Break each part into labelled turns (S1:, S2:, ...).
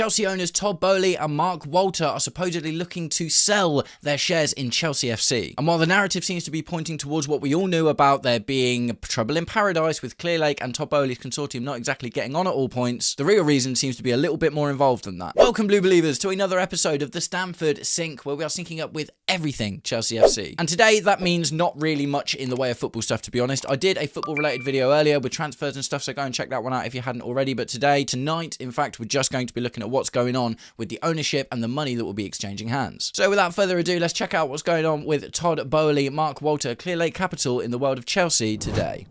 S1: Chelsea owners Todd Boehly and Mark Walter are supposedly looking to sell their shares in Chelsea FC. And while the narrative seems to be pointing towards what we all knew about there being trouble in paradise with Clearlake and Todd Boehly's consortium not exactly getting on at all points, the real reason seems to be a little bit more involved than that. Welcome, Blue Believers, to another episode of the Stamford Sync, where we are syncing up with everything Chelsea FC. And today, that means not really much in the way of football stuff, to be honest. I did a football-related video earlier with transfers and stuff, so go and check that one out if you hadn't already. But tonight, in fact, we're just going to be looking at what's going on with the ownership and the money that will be exchanging hands. So without further ado, let's check out what's going on with Todd Boehly, Mark Walter, Clearlake Capital in the world of Chelsea today.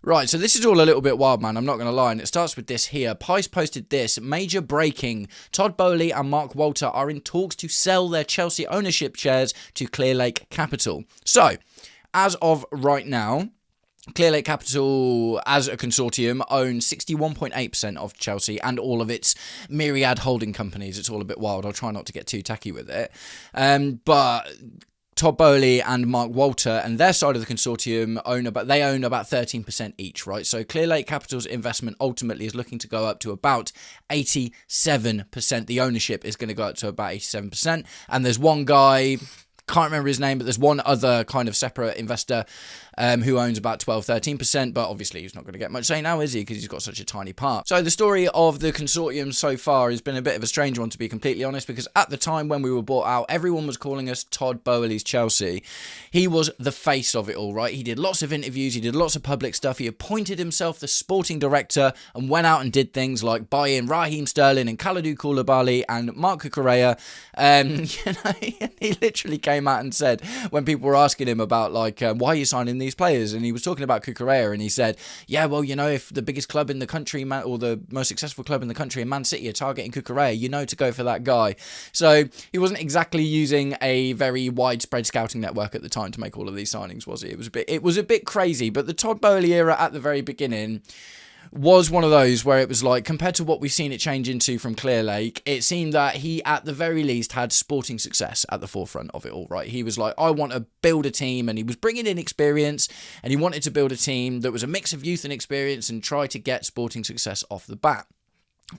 S1: Right, so this is all a little bit wild, man, I'm not going to lie, and it starts with this here. Pice posted this: major breaking. Todd Boehly and Mark Walter are in talks to sell their Chelsea ownership shares to Clearlake Capital. So, as of right now, Clearlake Capital, as a consortium, owns 61.8% of Chelsea and all of its myriad holding companies. It's all a bit wild. I'll try not to get too tacky with it. But Todd Boehly and Mark Walter and their side of the consortium own about 13% each, right? So Clearlake Capital's investment ultimately is looking to go up to about 87%. The ownership is going to go up to about 87%. And there's one guy, can't remember his name, but there's one other kind of separate investor who owns about 12-13%, but obviously he's not going to get much say now, is he? Because he's got such a tiny part. So the story of the consortium so far has been a bit of a strange one, to be completely honest, because at the time when we were bought out, everyone was calling us Todd Boehly's Chelsea. He was the face of it all, right? He did lots of interviews, he did lots of public stuff, he appointed himself the sporting director and went out and did things like buy in Raheem Sterling and Kalidou Koulibaly and Marc Cucurella. He literally came out and said, when people were asking him about why are you signing these players, and he was talking about Cucurella, and he said, yeah, well, if the biggest club in the country, or the most successful club in the country, in Man City, are targeting Cucurella, to go for that guy. So he wasn't exactly using a very widespread scouting network at the time to make all of these signings, was he? It was a bit crazy. But the Todd Boehly era at the very beginning was one of those where it was like, compared to what we've seen it change into from Clearlake, it seemed that he, at the very least, had sporting success at the forefront of it all, right? He was like, I want to build a team, and he was bringing in experience, and he wanted to build a team that was a mix of youth and experience and try to get sporting success off the bat.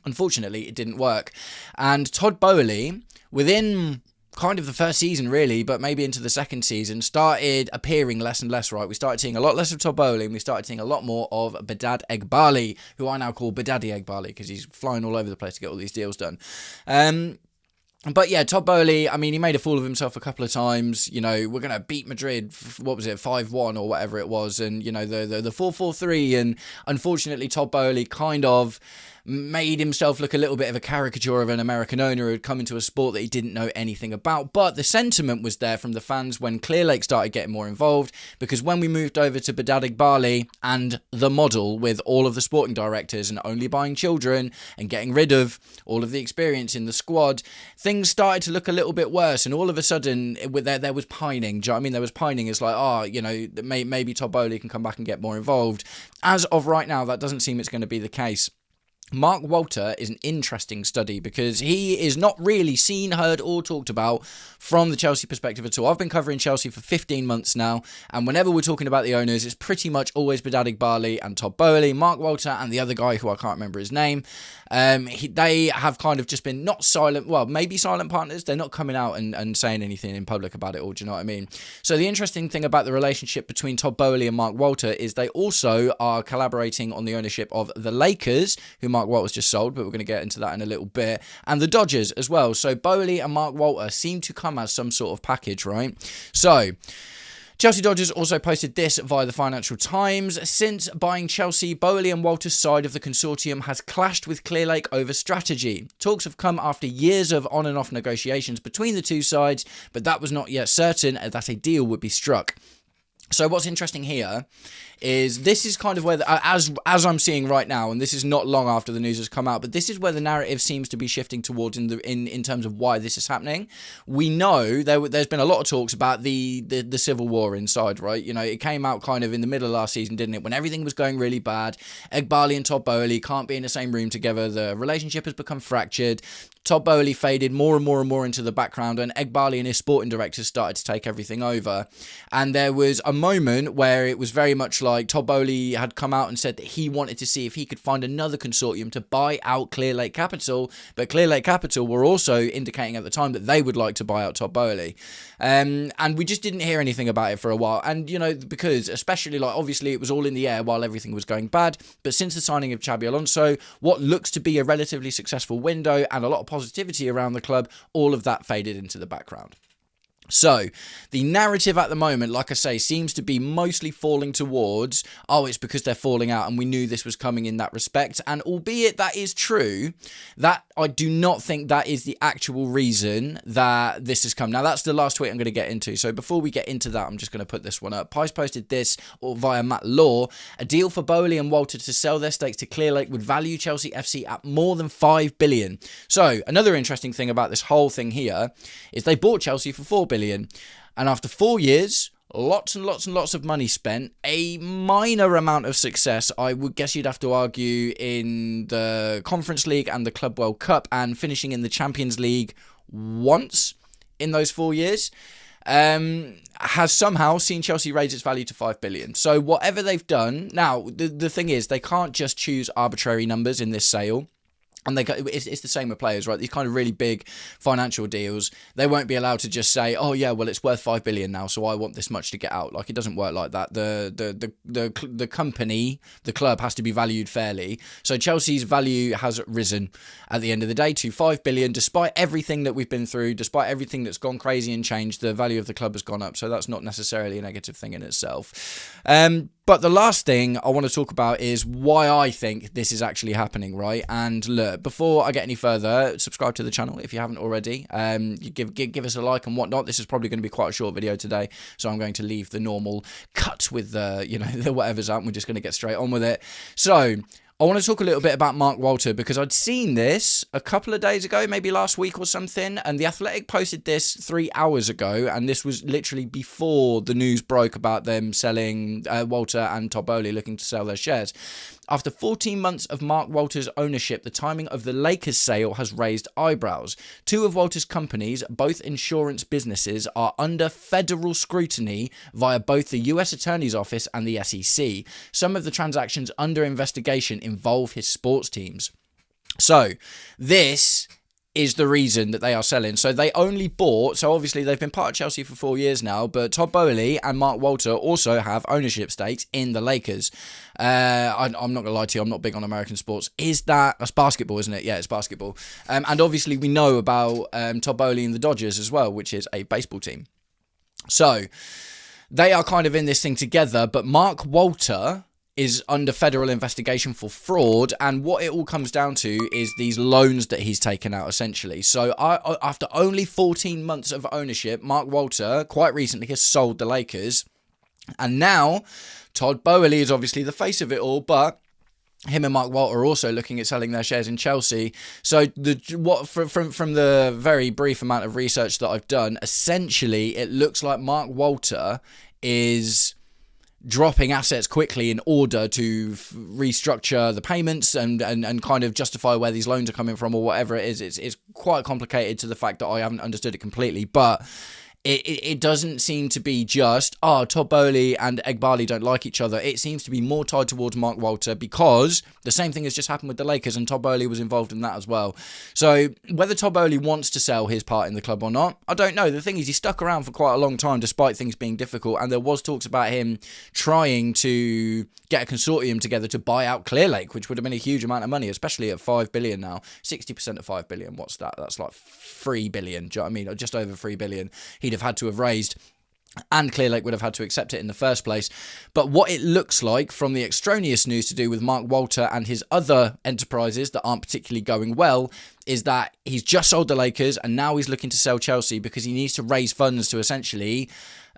S1: Unfortunately, it didn't work. And Todd Boehly, within kind of the first season, really, but maybe into the second season, started appearing less and less, right? We started seeing a lot less of Todd Boehly, and we started seeing a lot more of Bedad Eghbali, who I now call Bedaddy Eghbali, because he's flying all over the place to get all these deals done. But yeah, Todd Boehly, he made a fool of himself a couple of times. We're going to beat Madrid, 5-1 or whatever it was, and, the 4-4-3, and unfortunately Todd Boehly kind of made himself look a little bit of a caricature of an American owner who had come into a sport that he didn't know anything about. But the sentiment was there from the fans when Clearlake started getting more involved, because when we moved over to Bedad Eghbali and the model with all of the sporting directors and only buying children and getting rid of all of the experience in the squad, things started to look a little bit worse, and all of a sudden there was pining. Do you know what I mean? There was pining. It's like, maybe Todd Boehly can come back and get more involved. As of right now, that doesn't seem it's going to be the case. Mark Walter is an interesting study because he is not really seen, heard or talked about from the Chelsea perspective at all. I've been covering Chelsea for 15 months now, and whenever we're talking about the owners, it's pretty much always Bedad Eghbali and Todd Boehly. Mark Walter and the other guy who I can't remember his name, they have kind of just been not silent, well, maybe silent partners. They're not coming out and saying anything in public about it all, do you know what I mean? So the interesting thing about the relationship between Todd Boehly and Mark Walter is they also are collaborating on the ownership of the Lakers, who Mark Walter's just sold, but we're going to get into that in a little bit, and the Dodgers as well. So Boehly and Mark Walter seem to come as some sort of package, right? So Chelsea Dodgers also posted this via the Financial Times. Since buying Chelsea, Boehly and Walter's side of the consortium has clashed with Clearlake over strategy. Talks have come after years of on and off negotiations between the two sides, but that was not yet certain that a deal would be struck. So what's interesting here is this is kind of where, as I'm seeing right now, and this is not long after the news has come out, but this is where the narrative seems to be shifting towards in terms of why this is happening. We know there's been a lot of talks about the civil war inside, right? It came out kind of in the middle of last season, didn't it? When everything was going really bad, Eghbali and Todd Boehly can't be in the same room together. The relationship has become fractured. Todd Boehly faded more and more and more into the background, and Boehly and his sporting directors started to take everything over. And there was a moment where it was very much like Todd Boehly had come out and said that he wanted to see if he could find another consortium to buy out Clear Lake Capital, but Clear Lake Capital were also indicating at the time that they would like to buy out Todd Boehly. And we just didn't hear anything about it for a while. And, you know, because especially, like, obviously it was all in the air while everything was going bad. But since the signing of Xabi Alonso, what looks to be a relatively successful window and a lot of positivity around the club, all of that faded into the background. So, the narrative at the moment, like I say, seems to be mostly falling towards, oh, it's because they're falling out and we knew this was coming in that respect. And albeit that is true, that I do not think that is the actual reason that this has come. Now, that's the last tweet I'm going to get into. So, before we get into that, I'm just going to put this one up. Pies posted this via Matt Law. A deal for Boehly and Walter to sell their stakes to Clear Lake would value Chelsea FC at more than $5 billion. So, another interesting thing about this whole thing here is they bought Chelsea for $4 billion. And after 4 years, lots and lots and lots of money spent, a minor amount of success, I would guess you'd have to argue, in the Conference League and the Club World Cup, and finishing in the Champions League once in those 4 years, has somehow seen Chelsea raise its value to $5 billion. So whatever they've done, now the thing is, they can't just choose arbitrary numbers in this sale. And it's the same with players, right? These kind of really big financial deals, they won't be allowed to just say, oh yeah, well, it's worth $5 billion now, so I want this much to get out. Like, it doesn't work like that. The company, the club, has to be valued fairly. So Chelsea's value has risen at the end of the day to $5 billion, despite everything that we've been through, despite everything that's gone crazy and changed. The value of the club has gone up, so that's not necessarily a negative thing in itself. But the last thing I want to talk about is why I think this is actually happening, right? And look, before I get any further, subscribe to the channel if you haven't already. You give us a like and whatnot. This is probably going to be quite a short video today, so I'm going to leave the normal cut with the whatever's out, and we're just going to get straight on with it. So, I want to talk a little bit about Mark Walter, because I'd seen this a couple of days ago, maybe last week or something, and The Athletic posted this 3 hours ago, and this was literally before the news broke about them selling Walter and Todd Boehly looking to sell their shares. After 14 months of Mark Walter's ownership, the timing of the Lakers sale has raised eyebrows. Two of Walter's companies, both insurance businesses, are under federal scrutiny via both the US Attorney's Office and the SEC. Some of the transactions under investigation involve his sports teams. So, this is the reason that they are selling. So they only bought, so obviously they've been part of Chelsea for 4 years now, but Todd Boehly and Mark Walter also have ownership stakes in the Lakers. I'm not going to lie to you, I'm not big on American sports. That's basketball, isn't it? Yeah, it's basketball. And obviously we know about Todd Boehly and the Dodgers as well, which is a baseball team. So they are kind of in this thing together, but Mark Walter is under federal investigation for fraud, and what it all comes down to is these loans that he's taken out, essentially. So after only 14 months of ownership, Mark Walter quite recently has sold the Lakers, and now Todd Boehly is obviously the face of it all, but him and Mark Walter are also looking at selling their shares in Chelsea. So from the very brief amount of research that I've done, essentially it looks like Mark Walter is dropping assets quickly in order to restructure the payments and kind of justify where these loans are coming from or whatever it is. It's quite complicated to the fact that I haven't understood it completely, but it doesn't seem to be just, Todd Boehly and Boehly don't like each other. It seems to be more tied towards Mark Walter, because the same thing has just happened with the Lakers, and Todd Boehly was involved in that as well. So whether Todd Boehly wants to sell his part in the club or not, I don't know. The thing is, he stuck around for quite a long time despite things being difficult, and there was talks about him trying to get a consortium together to buy out Clear Lake, which would have been a huge amount of money, especially at $5 billion now. 60% of $5 billion, what's that? That's like $3 billion. Do you know what I mean? Or just over $3 billion. He'd have had to have raised, and Clear Lake would have had to accept it in the first place. But what it looks like from the extraneous news to do with Mark Walter and his other enterprises that aren't particularly going well is that he's just sold the Lakers, and now he's looking to sell Chelsea because he needs to raise funds to essentially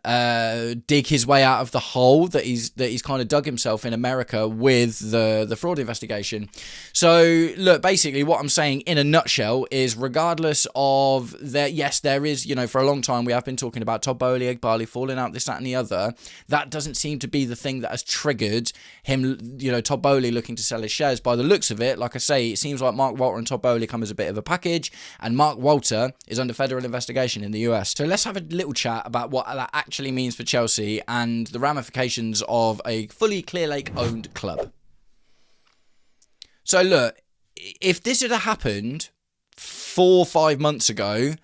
S1: dig his way out of the hole that he's kind of dug himself in America with the fraud investigation. So look, basically what I'm saying in a nutshell is, regardless of that, yes, there is, for a long time we have been talking about Todd Boehly, Boehly falling out, this, that and the other. That doesn't seem to be the thing that has triggered him, Todd Boehly looking to sell his shares. By the looks of it, like I say, it seems like Mark Walter and Todd Boehly come as a bit of a package, and Mark Walter is under federal investigation in the US. So let's have a little chat about what that actually means for Chelsea and the ramifications of a fully Clearlake owned club. So look, if this had happened 4 or 5 months ago,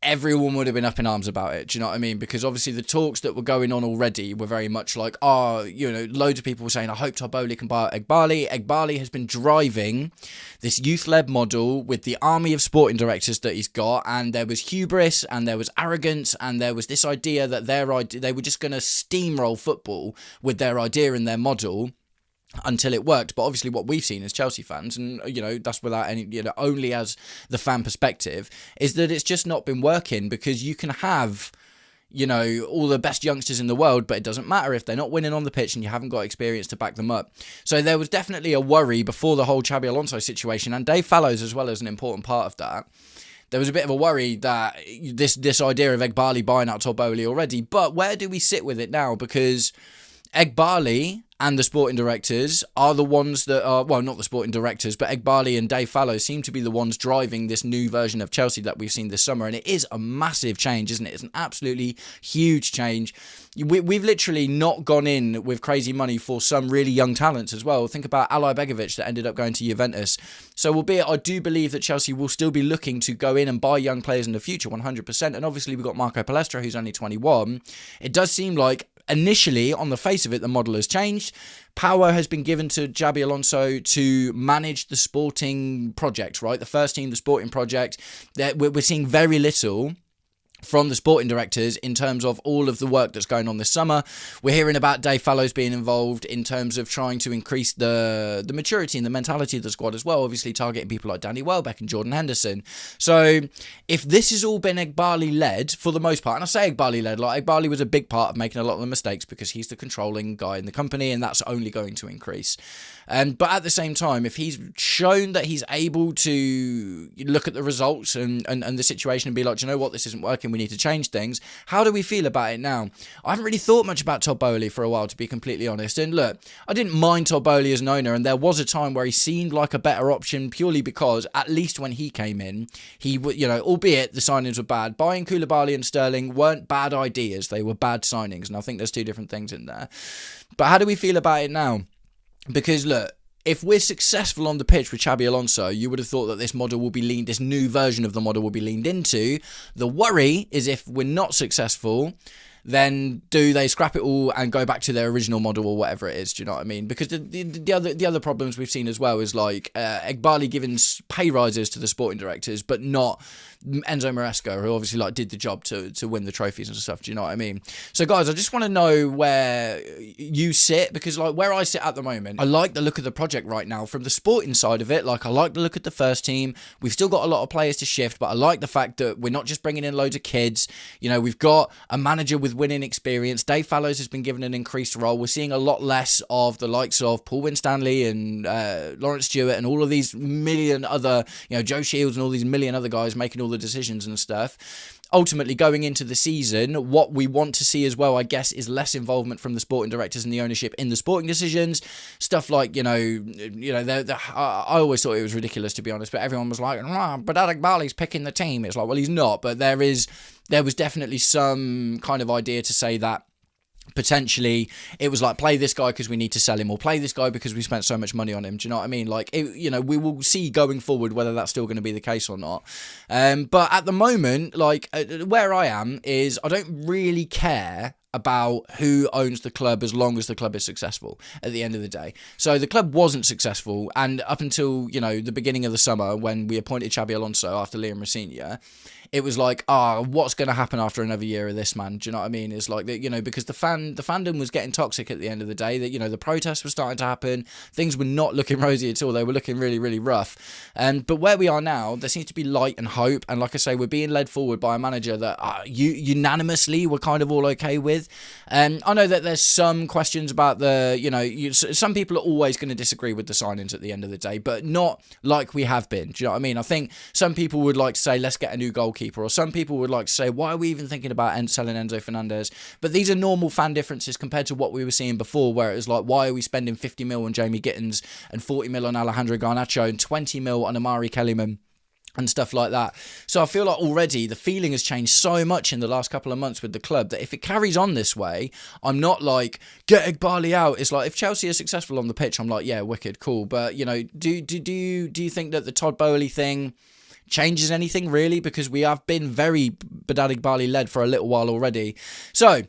S1: everyone would have been up in arms about it. Do you know what I mean? Because obviously the talks that were going on already were very much like, loads of people were saying, I hope Todd Boehly can buy out Boehly. Boehly has been driving this youth-led model with the army of sporting directors that he's got, and there was hubris and there was arrogance and there was this idea that they were just going to steamroll football with their idea and their model until it worked. But obviously what we've seen as Chelsea fans, and that's without any, only as the fan perspective, is that it's just not been working, because you can have all the best youngsters in the world, but it doesn't matter if they're not winning on the pitch and you haven't got experience to back them up. So there was definitely a worry before the whole Xabi Alonso situation, and Dave Fallows as well as an important part of that. There was a bit of a worry that this idea of Boehly buying out Todd Boehly already, but where do we sit with it now? Because Boehly and the sporting directors are the ones that are, well, not the sporting directors, but Boehly and Dave Fallows seem to be the ones driving this new version of Chelsea that we've seen this summer. And it is a massive change, isn't it? It's an absolutely huge change. We've literally not gone in with crazy money for some really young talents as well. Think about Alay Begovic that ended up going to Juventus. So albeit I do believe that Chelsea will still be looking to go in and buy young players in the future, 100%. And obviously we've got Marco Palestra, who's only 21. It does seem like initially, on the face of it, the model has changed. Power has been given to Xabi Alonso to manage the sporting project, right? The first team, the sporting project. We're seeing very little from the sporting directors in terms of all of the work that's going on this summer. We're hearing about Dave Fallows being involved in terms of trying to increase the maturity and the mentality of the squad as well, obviously targeting people like Danny Welbeck and Jordan Henderson. So if this has all been Boehly led for the most part, and I say Boehly led, like Boehly was a big part of making a lot of the mistakes because he's the controlling guy in the company, and that's only going to increase. But at the same time, if he's shown that he's able to look at the results and the situation and be like, do you know what, this isn't working, we need to change things, how do we feel about it now? I haven't really thought much about Todd Boehly for a while, to be completely honest. And look, I didn't mind Todd Boehly as an owner, and there was a time where he seemed like a better option purely because, at least when he came in, he would, albeit the signings were bad, buying Koulibaly and Sterling weren't bad ideas, they were bad signings, and I think there's two different things in there. But how do we feel about it now? Because look, if we're successful on the pitch with Xabi Alonso, you would have thought that this new version of the model will be leaned into. The worry is if we're not successful, then do they scrap it all and go back to their original model or whatever it is? Do you know what I mean? Because the other problems we've seen as well is like Boehly giving pay rises to the sporting directors, but not Enzo Maresca, who obviously did the job to win the trophies and stuff. Do you know what I mean? So guys, I just want to know where you sit, because where I sit at the moment, I like the look of the project right now from the sporting side of it. I like the look at the first team. We've still got a lot of players to shift, but I like the fact that we're not just bringing in loads of kids. We've got a manager with winning experience. Dave Fallows has been given an increased role. We're seeing a lot less of the likes of Paul Winstanley and Lawrence Stewart and all of these million other, Joe Shields and all these million other guys making all the decisions and stuff. Ultimately, going into the season, what we want to see as well, I guess, is less involvement from the sporting directors and the ownership in the sporting decisions. Stuff like, I always thought it was ridiculous, to be honest, but everyone was like, but Alec Boehly's picking the team. It's like, well, he's not, but there was definitely some kind of idea to say that potentially it was like, play this guy because we need to sell him, or play this guy because we spent so much money on him. Do you know what I mean? We will see going forward whether that's still going to be the case or not. But at the moment, where I am is I don't really care about who owns the club as long as the club is successful at the end of the day. So the club wasn't successful, and up until the beginning of the summer when we appointed Xabi Alonso after Liam Rosenior, it was like, what's going to happen after another year of this, man? Do you know what I mean? It's like, you know, because the fandom was getting toxic at the end of the day, that, you know, the protests were starting to happen. Things were not looking rosy at all. They were looking really, really rough. But where we are now, there seems to be light and hope. And like I say, we're being led forward by a manager that unanimously we're kind of all okay with. I know that there's some questions about the, you know, some people are always going to disagree with the signings at the end of the day, but not like we have been. Do you know what I mean? I think some people would like to say, let's get a new goalkeeper, or some people would like to say, why are we even thinking about selling Enzo Fernandez? But these are normal fan differences compared to what we were seeing before, where it was like, why are we spending 50 mil on Jamie Gittins and 40 mil on Alejandro Garnacho and 20 mil on Amari Kellyman and stuff like that? So I feel like already the feeling has changed so much in the last couple of months with the club that if it carries on this way, I'm not like, get Boehly out. It's like, if Chelsea are successful on the pitch, I'm like, yeah, wicked, cool. But, you know, do you think that the Todd Boehly thing changes anything really? Because we have been very Boehly led for a little while already. So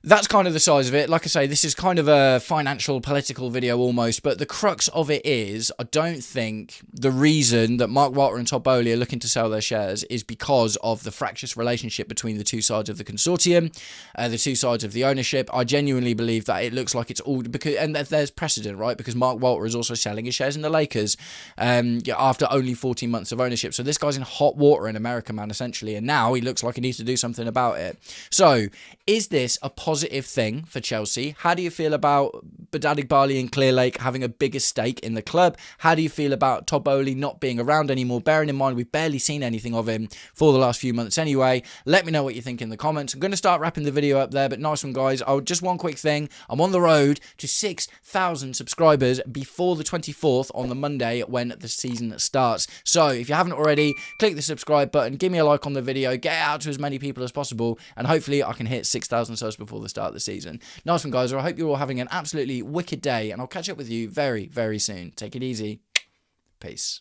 S1: that's kind of the size of it. Like I say, this is kind of a financial, political video almost, but the crux of it is, I don't think the reason that Mark Walter and Todd Boehly are looking to sell their shares is because of the fractious relationship between the two sides of the consortium, the two sides of the ownership. I genuinely believe that it looks like it's all because, and there's precedent, right? Because Mark Walter is also selling his shares in the Lakers after only 14 months of ownership. So this guy's in hot water in America, man, essentially, and now he looks like he needs to do something about it. So is this a positive thing for Chelsea? How do you feel about Boehly and Clearlake having a bigger stake in the club? How do you feel about Todd Boehly not being around anymore? Bearing in mind, we've barely seen anything of him for the last few months anyway. Let me know what you think in the comments. I'm going to start wrapping the video up there, but nice one, guys. Just one quick thing. I'm on the road to 6,000 subscribers before the 24th on the Monday when the season starts. So if you haven't already, click the subscribe button, give me a like on the video, get it out to as many people as possible, and hopefully I can hit 6,000 subs before the start of the season. Nice one, guys. I hope you're all having an absolutely wicked day, and I'll catch up with you very, very soon. Take it easy. Peace.